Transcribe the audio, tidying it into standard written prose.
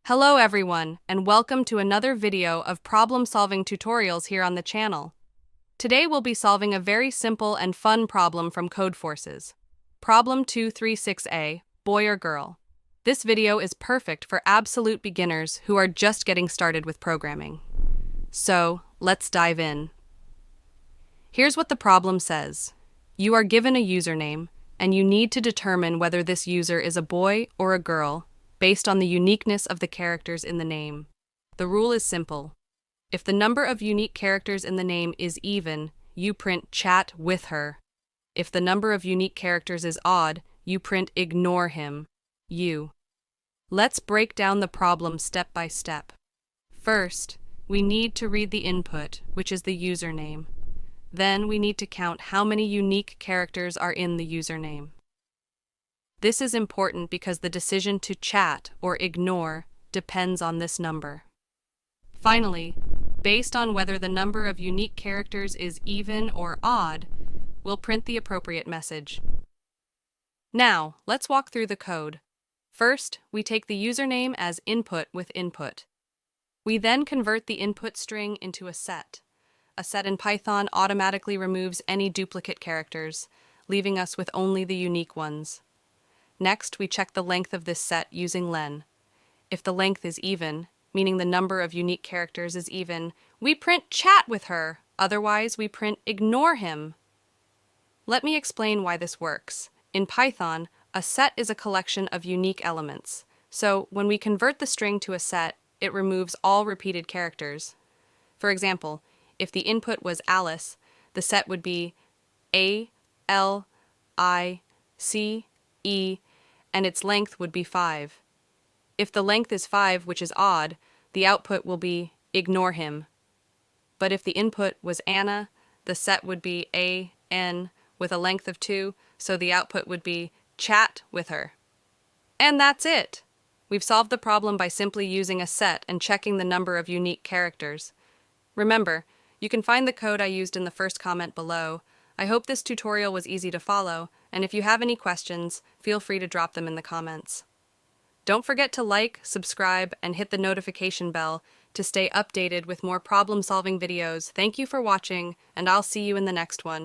Hello everyone, and welcome to another video of problem-solving tutorials here on the channel. Today we'll be solving a very simple and fun problem from Code Forces. Problem 236A, Boy or Girl. This video is perfect for absolute beginners who are just getting started with programming. So, let's dive in. Here's what the problem says. You are given a username, and you need to determine whether this user is a boy or a girl based on the uniqueness of the characters in the name. The rule is simple. If the number of unique characters in the name is even, you print chat with her. If the number of unique characters is odd, you print ignore him, you. Let's break down the problem step by step. First, we need to read the input, which is the username. Then we need to count how many unique characters are in the username. This is important because the decision to chat or ignore depends on this number. Finally, based on whether the number of unique characters is even or odd, we'll print the appropriate message. Now, let's walk through the code. First, we take the username as input with input. We then convert the input string into a set. A set in Python automatically removes any duplicate characters, leaving us with only the unique ones. Next, we check the length of this set using len. If the length is even, meaning the number of unique characters is even, we print chat with her, otherwise we print ignore him. Let me explain why this works. In Python, a set is a collection of unique elements, so when we convert the string to a set, it removes all repeated characters. For example, if the input was Alice, the set would be A, L, I, C, E, and its length would be 5. If the length is 5, which is odd, the output will be ignore him. But if the input was Anna, the set would be A, N, with a length of 2, so the output would be chat with her. And that's it! We've solved the problem by simply using a set and checking the number of unique characters. Remember, you can find the code I used in the first comment below. I hope this tutorial was easy to follow, and if you have any questions, feel free to drop them in the comments. Don't forget to like, subscribe, and hit the notification bell to stay updated with more problem-solving videos. Thank you for watching, and I'll see you in the next one.